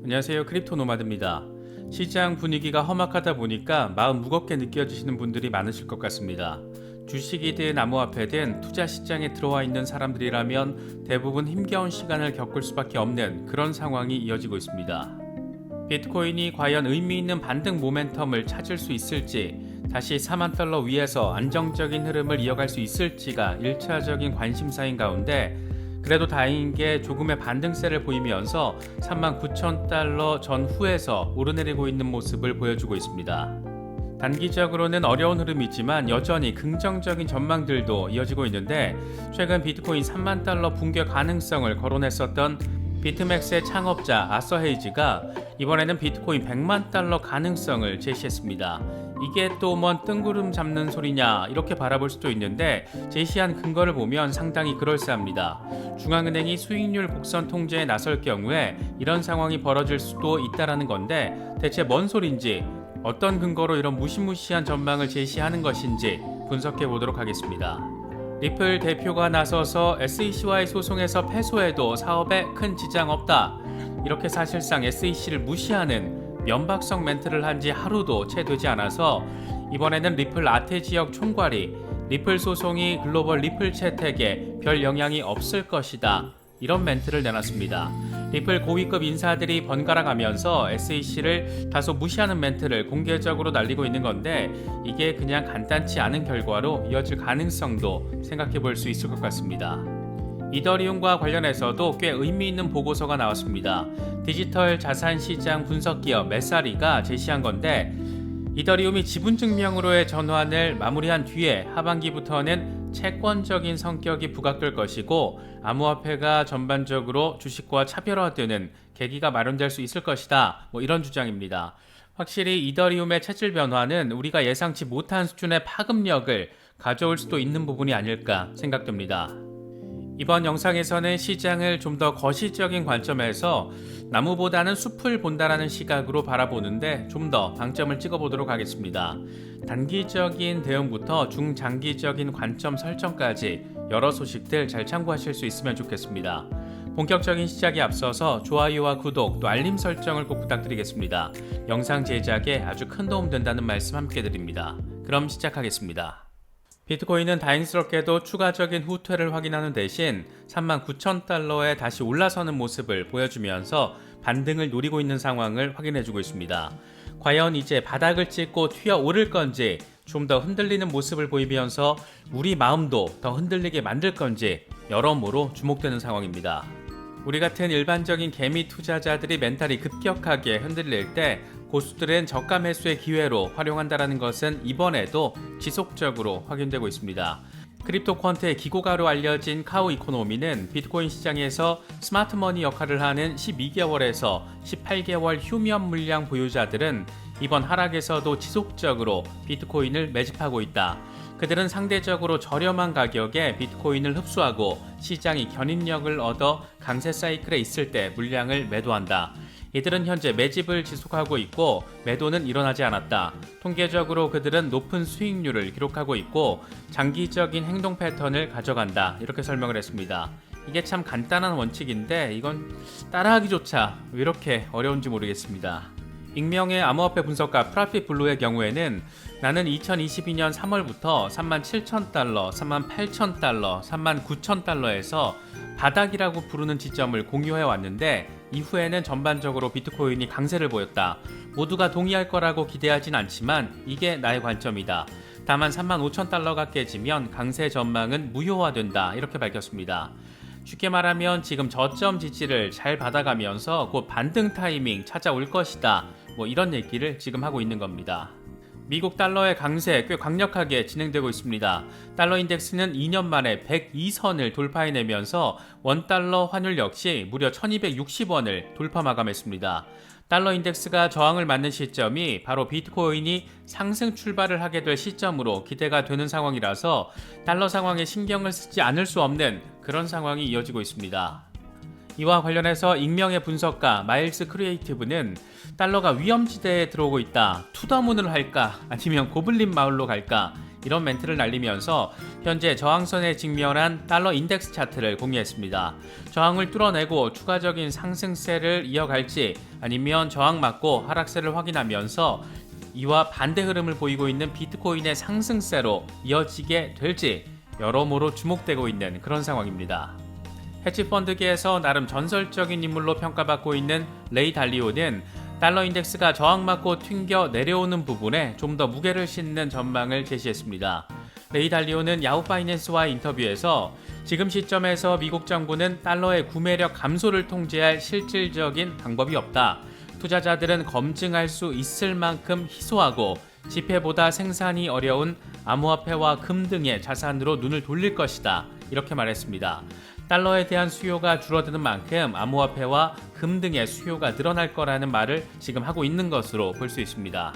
안녕하세요. 크립토 노마드입니다. 시장 분위기가 험악하다 보니까 마음 무겁게 느껴지시는 분들이 많으실 것 같습니다. 주식이든 암호화폐든 투자 시장에 들어와 있는 사람들이라면 대부분 힘겨운 시간을 겪을 수밖에 없는 그런 상황이 이어지고 있습니다. 비트코인이 과연 의미 있는 반등 모멘텀을 찾을 수 있을지, 다시 4만 달러 위에서 안정적인 흐름을 이어갈 수 있을지가 1차적인 관심사인 가운데, 그래도 다행인 게 조금의 반등세를 보이면서 39,000달러 전후에서 오르내리고 있는 모습을 보여주고 있습니다. 단기적으로는 어려운 흐름이지만 여전히 긍정적인 전망들도 이어지고 있는데, 최근 비트코인 3만 달러 붕괴 가능성을 거론했었던 비트맥스의 창업자 아서 헤이지가 이번에는 비트코인 100만 달러 가능성을 제시했습니다. 이게 또 뭔 뜬구름 잡는 소리냐 이렇게 바라볼 수도 있는데, 제시한 근거를 보면 상당히 그럴싸합니다. 중앙은행이 수익률 곡선 통제에 나설 경우에 이런 상황이 벌어질 수도 있다라는 건데, 대체 뭔 소린지, 어떤 근거로 이런 무시무시한 전망을 제시하는 것인지 분석해 보도록 하겠습니다. 리플 대표가 나서서 SEC와의 소송에서 패소해도 사업에 큰 지장 없다, 이렇게 사실상 SEC를 무시하는 면박성 멘트를 한 지 하루도 채 되지 않아서 이번에는 리플 아태 지역 총괄이 리플 소송이 글로벌 리플 채택에 별 영향이 없을 것이다, 이런 멘트를 내놨습니다. 리플 고위급 인사들이 번갈아 가면서 SEC를 다소 무시하는 멘트를 공개적으로 날리고 있는 건데, 이게 그냥 간단치 않은 결과로 이어질 가능성도 생각해 볼 수 있을 것 같습니다. 이더리움과 관련해서도 꽤 의미 있는 보고서가 나왔습니다. 디지털 자산 시장 분석 기업 메사리가 제시한 건데, 이더리움이 지분 증명으로의 전환을 마무리한 뒤에 하반기부터는 채권적인 성격이 부각될 것이고, 암호화폐가 전반적으로 주식과 차별화되는 계기가 마련될 수 있을 것이다, 이런 주장입니다. 확실히 이더리움의 체질 변화는 우리가 예상치 못한 수준의 파급력을 가져올 수도 있는 부분이 아닐까 생각됩니다. 이번 영상에서는 시장을 좀 더 거시적인 관점에서 나무보다는 숲을 본다라는 시각으로 바라보는데 좀 더 방점을 찍어보도록 하겠습니다. 단기적인 대응부터 중장기적인 관점 설정까지 여러 소식들 잘 참고하실 수 있으면 좋겠습니다. 본격적인 시작에 앞서서 좋아요와 구독 또 알림 설정을 꼭 부탁드리겠습니다. 영상 제작에 아주 큰 도움 된다는 말씀 함께 드립니다. 그럼 시작하겠습니다. 비트코인은 다행스럽게도 추가적인 후퇴를 확인하는 대신 39,000달러에 다시 올라서는 모습을 보여주면서 반등을 노리고 있는 상황을 확인해주고 있습니다. 과연 이제 바닥을 찍고 튀어 오를 건지, 좀 더 흔들리는 모습을 보이면서 우리 마음도 더 흔들리게 만들 건지 여러모로 주목되는 상황입니다. 우리 같은 일반적인 개미 투자자들이 멘탈이 급격하게 흔들릴 때 고수들은 저가 매수의 기회로 활용한다는 것은 이번에도 지속적으로 확인되고 있습니다. 크립토 퀀트의 기고가로 알려진 카우 이코노미는 비트코인 시장에서 스마트머니 역할을 하는 12개월에서 18개월 휴면 물량 보유자들은 이번 하락에서도 지속적으로 비트코인을 매집하고 있다. 그들은 상대적으로 저렴한 가격에 비트코인을 흡수하고 시장이 견인력을 얻어 강세 사이클에 있을 때 물량을 매도한다. 이들은 현재 매집을 지속하고 있고 매도는 일어나지 않았다. 통계적으로 그들은 높은 수익률을 기록하고 있고 장기적인 행동 패턴을 가져간다, 이렇게 설명을 했습니다. 이게 참 간단한 원칙인데 이건 따라하기조차 왜 이렇게 어려운지 모르겠습니다. 익명의 암호화폐 분석가 프라핏블루의 경우에는 나는 2022년 3월부터 37,000달러, 38,000달러, 39,000달러에서 바닥이라고 부르는 지점을 공유해 왔는데, 이후에는 전반적으로 비트코인이 강세를 보였다. 모두가 동의할 거라고 기대하진 않지만 이게 나의 관점이다. 다만 35,000달러가 깨지면 강세 전망은 무효화된다, 이렇게 밝혔습니다. 쉽게 말하면 지금 저점 지지를 잘 받아가면서 곧 반등 타이밍 찾아올 것이다, 이런 얘기를 지금 하고 있는 겁니다. 미국 달러의 강세 꽤 강력하게 진행되고 있습니다. 달러 인덱스는 2년 만에 102선을 돌파해내면서 원달러 환율 역시 무려 1260원을 돌파 마감했습니다. 달러 인덱스가 저항을 맞는 시점이 바로 비트코인이 상승 출발을 하게 될 시점으로 기대가 되는 상황이라서 달러 상황에 신경을 쓰지 않을 수 없는 그런 상황이 이어지고 있습니다. 이와 관련해서 익명의 분석가 마일스 크리에이티브는 달러가 위험지대에 들어오고 있다. 투더문을 할까? 아니면 고블린 마을로 갈까? 이런 멘트를 날리면서 현재 저항선에 직면한 달러 인덱스 차트를 공유했습니다. 저항을 뚫어내고 추가적인 상승세를 이어갈지 아니면 저항 맞고 하락세를 확인하면서 이와 반대 흐름을 보이고 있는 비트코인의 상승세로 이어지게 될지 여러모로 주목되고 있는 그런 상황입니다. 헤지펀드계에서 나름 전설적인 인물로 평가받고 있는 레이 달리오는 달러 인덱스가 저항 맞고 튕겨 내려오는 부분에 좀 더 무게를 싣는 전망을 제시했습니다. 레이 달리오는 야후 파이낸스와의 인터뷰에서 지금 시점에서 미국 정부는 달러의 구매력 감소를 통제할 실질적인 방법이 없다. 투자자들은 검증할 수 있을 만큼 희소하고 지폐보다 생산이 어려운 암호화폐와 금 등의 자산으로 눈을 돌릴 것이다. 이렇게 말했습니다. 달러에 대한 수요가 줄어드는 만큼 암호화폐와 금 등의 수요가 늘어날 거라는 말을 지금 하고 있는 것으로 볼 수 있습니다.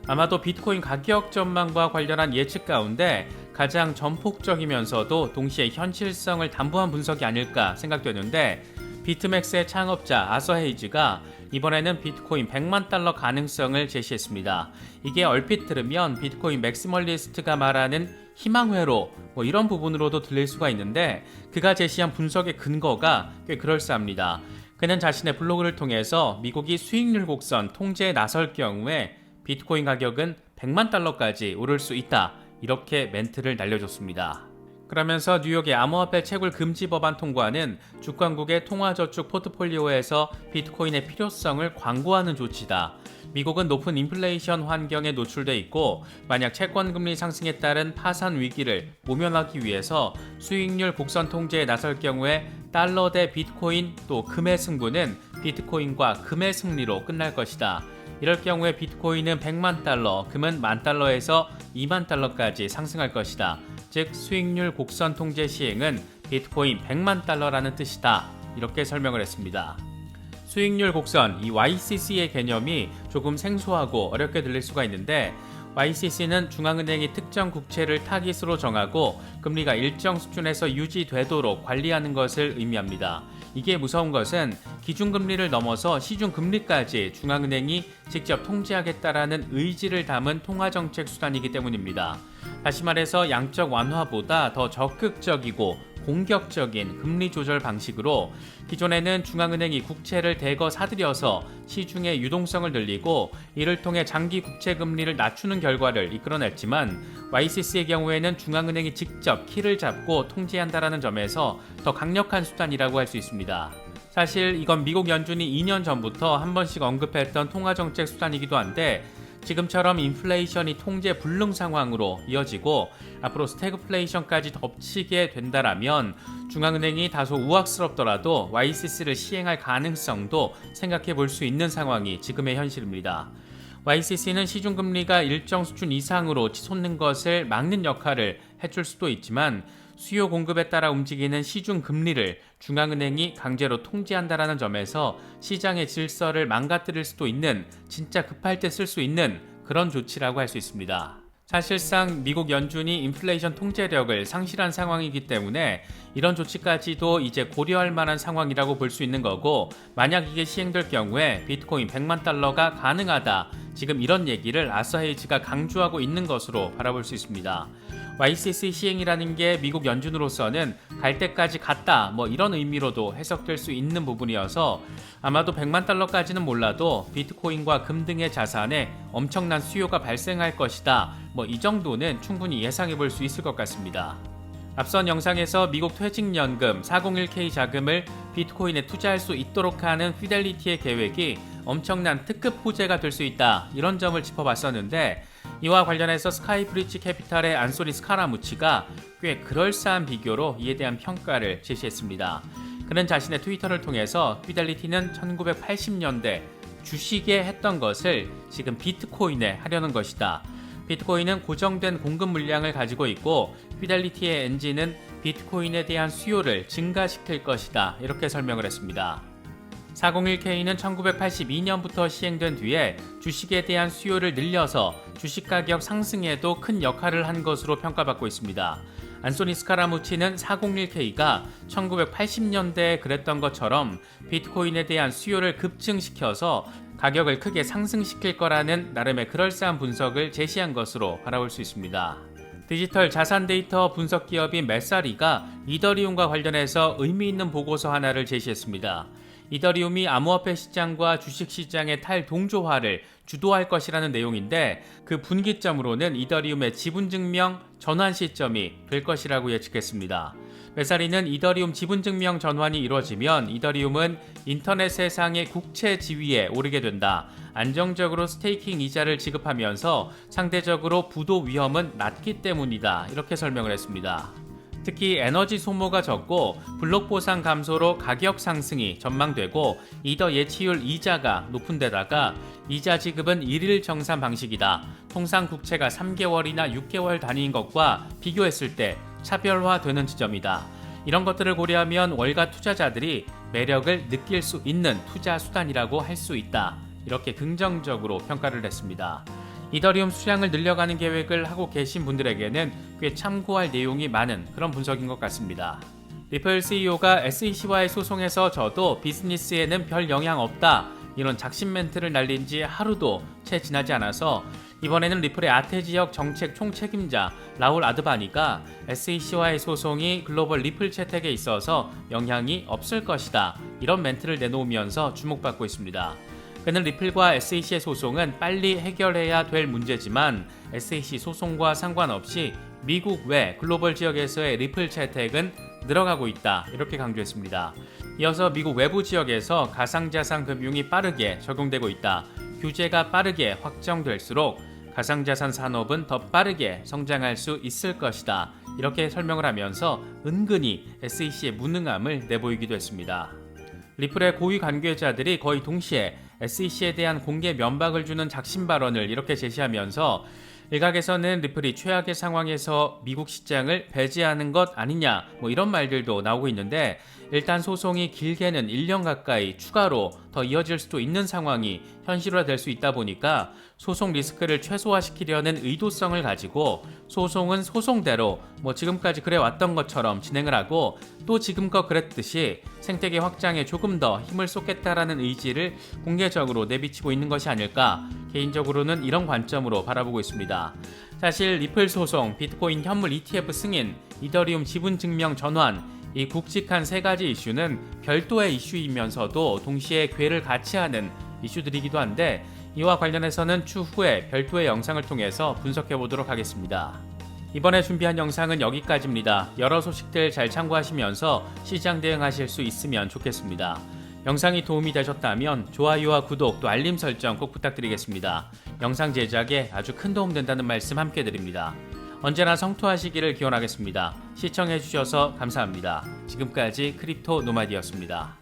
아마도 비트코인 가격 전망과 관련한 예측 가운데 가장 전폭적이면서도 동시에 현실성을 담보한 분석이 아닐까 생각되는데 비트맥스의 창업자 아서 헤이즈가 이번에는 비트코인 100만 달러 가능성을 제시했습니다. 이게 얼핏 들으면 비트코인 맥시멀리스트가 말하는 희망회로 이런 부분으로도 들릴 수가 있는데 그가 제시한 분석의 근거가 꽤 그럴싸합니다. 그는 자신의 블로그를 통해서 미국이 수익률 곡선 통제에 나설 경우에 비트코인 가격은 100만 달러까지 오를 수 있다. 이렇게 멘트를 날려줬습니다. 그러면서 뉴욕의 암호화폐 채굴 금지 법안 통과는 주권국의 통화저축 포트폴리오에서 비트코인의 필요성을 광고하는 조치다. 미국은 높은 인플레이션 환경에 노출돼 있고 만약 채권금리 상승에 따른 파산 위기를 모면하기 위해서 수익률 곡선 통제에 나설 경우에 달러 대 비트코인 또 금의 승부는 비트코인과 금의 승리로 끝날 것이다. 이럴 경우에 비트코인은 100만 달러, 금은 1만 달러에서 2만 달러까지 상승할 것이다. 즉 수익률 곡선 통제 시행은 비트코인 100만 달러라는 뜻이다. 이렇게 설명을 했습니다. 수익률 곡선, 이 YCC의 개념이 조금 생소하고 어렵게 들릴 수가 있는데 YCC는 중앙은행이 특정 국채를 타깃으로 정하고 금리가 일정 수준에서 유지되도록 관리하는 것을 의미합니다. 이게 무서운 것은 기준금리를 넘어서 시중금리까지 중앙은행이 직접 통제하겠다라는 의지를 담은 통화정책 수단이기 때문입니다. 다시 말해서 양적 완화보다 더 적극적이고 공격적인 금리 조절 방식으로 기존에는 중앙은행이 국채를 대거 사들여서 시중의 유동성을 늘리고 이를 통해 장기 국채 금리를 낮추는 결과를 이끌어냈지만 YCC의 경우에는 중앙은행이 직접 키를 잡고 통제한다라는 점에서 더 강력한 수단이라고 할 수 있습니다. 사실 이건 미국 연준이 2년 전부터 한 번씩 언급했던 통화정책 수단이기도 한데 지금처럼 인플레이션이 통제 불능 상황으로 이어지고 앞으로 스태그플레이션까지 덮치게 된다라면 중앙은행이 다소 우악스럽더라도 YCC를 시행할 가능성도 생각해 볼 수 있는 상황이 지금의 현실입니다. YCC는 시중금리가 일정 수준 이상으로 치솟는 것을 막는 역할을 해줄 수도 있지만 수요 공급에 따라 움직이는 시중 금리를 중앙은행이 강제로 통제한다라는 점에서 시장의 질서를 망가뜨릴 수도 있는 진짜 급할 때 쓸 수 있는 그런 조치라고 할 수 있습니다. 사실상 미국 연준이 인플레이션 통제력을 상실한 상황이기 때문에 이런 조치까지도 이제 고려할 만한 상황이라고 볼 수 있는 거고 만약 이게 시행될 경우에 비트코인 100만 달러가 가능하다. 지금 이런 얘기를 아서 헤이즈가 강조하고 있는 것으로 바라볼 수 있습니다. YCC 시행이라는 게 미국 연준으로서는 갈 때까지 갔다 이런 의미로도 해석될 수 있는 부분이어서 아마도 100만 달러까지는 몰라도 비트코인과 금 등의 자산에 엄청난 수요가 발생할 것이다. 이 정도는 충분히 예상해 볼 수 있을 것 같습니다. 앞선 영상에서 미국 퇴직연금 401k 자금을 비트코인에 투자할 수 있도록 하는 피델리티의 계획이 엄청난 특급 호재가 될 수 있다. 이런 점을 짚어봤었는데 이와 관련해서 스카이브리지 캐피탈의 안소니 스카라무치가 꽤 그럴싸한 비교로 이에 대한 평가를 제시했습니다. 그는 자신의 트위터를 통해서 피델리티는 1980년대 주식에 했던 것을 지금 비트코인에 하려는 것이다. 비트코인은 고정된 공급 물량을 가지고 있고 피델리티의 엔진은 비트코인에 대한 수요를 증가시킬 것이다. 이렇게 설명을 했습니다. 401k는 1982년부터 시행된 뒤에 주식에 대한 수요를 늘려서 주식 가격 상승에도 큰 역할을 한 것으로 평가받고 있습니다. 안소니 스카라무치는 401k가 1980년대에 그랬던 것처럼 비트코인에 대한 수요를 급증시켜서 가격을 크게 상승시킬 거라는 나름의 그럴싸한 분석을 제시한 것으로 바라볼 수 있습니다. 디지털 자산 데이터 분석 기업인 메사리가 이더리움과 관련해서 의미 있는 보고서 하나를 제시했습니다. 이더리움이 암호화폐 시장과 주식 시장의 탈동조화를 주도할 것이라는 내용인데, 그 분기점으로는 이더리움의 지분증명 전환 시점이 될 것이라고 예측했습니다. 메사리는 이더리움 지분증명 전환이 이루어지면 이더리움은 인터넷 세상의 국채 지위에 오르게 된다. 안정적으로 스테이킹 이자를 지급하면서 상대적으로 부도 위험은 낮기 때문이다. 이렇게 설명을 했습니다. 특히 에너지 소모가 적고 블록 보상 감소로 가격 상승이 전망되고 이더 예치율 이자가 높은 데다가 이자 지급은 일일 정산 방식이다. 통상 국채가 3개월이나 6개월 단위인 것과 비교했을 때 차별화되는 지점이다. 이런 것들을 고려하면 월가 투자자들이 매력을 느낄 수 있는 투자 수단이라고 할 수 있다. 이렇게 긍정적으로 평가를 했습니다. 이더리움 수량을 늘려가는 계획을 하고 계신 분들에게는 꽤 참고할 내용이 많은 그런 분석인 것 같습니다. 리플 CEO가 SEC와의 소송에서 져도 비즈니스에는 별 영향 없다. 이런 작심 멘트를 날린 지 하루도 채 지나지 않아서 이번에는 리플의 아태 지역 정책 총책임자 라울 아드바니가 SEC와의 소송이 글로벌 리플 채택에 있어서 영향이 없을 것이다. 이런 멘트를 내놓으면서 주목받고 있습니다. 그는 리플과 SEC의 소송은 빨리 해결해야 될 문제지만 SEC 소송과 상관없이 미국 외 글로벌 지역에서의 리플 채택은 늘어가고 있다. 이렇게 강조했습니다. 이어서 미국 외부 지역에서 가상자산 금융이 빠르게 적용되고 있다. 규제가 빠르게 확정될수록 가상자산 산업은 더 빠르게 성장할 수 있을 것이다. 이렇게 설명을 하면서 은근히 SEC의 무능함을 내보이기도 했습니다. 리플의 고위 관계자들이 거의 동시에 SEC에 대한 공개 면박을 주는 작심 발언을 이렇게 제시하면서 일각에서는 리플이 최악의 상황에서 미국 시장을 배제하는 것 아니냐 이런 말들도 나오고 있는데, 일단 소송이 길게는 1년 가까이 추가로 더 이어질 수도 있는 상황이 현실화될 수 있다 보니까 소송 리스크를 최소화시키려는 의도성을 가지고 소송은 소송대로 지금까지 그래왔던 것처럼 진행을 하고, 또 지금껏 그랬듯이 생태계 확장에 조금 더 힘을 쏟겠다라는 의지를 공개적으로 내비치고 있는 것이 아닐까, 개인적으로는 이런 관점으로 바라보고 있습니다. 사실 리플 소송, 비트코인 현물 ETF 승인, 이더리움 지분 증명 전환, 이 굵직한 세 가지 이슈는 별도의 이슈이면서도 동시에 궤를 같이 하는 이슈들이기도 한데, 이와 관련해서는 추후에 별도의 영상을 통해서 분석해 보도록 하겠습니다. 이번에 준비한 영상은 여기까지입니다. 여러 소식들 잘 참고하시면서 시장 대응하실 수 있으면 좋겠습니다. 영상이 도움이 되셨다면 좋아요와 구독 또 알림 설정 꼭 부탁드리겠습니다. 영상 제작에 아주 큰 도움 된다는 말씀 함께 드립니다. 언제나 성투하시기를 기원하겠습니다. 시청해주셔서 감사합니다. 지금까지 크립토 노마디였습니다.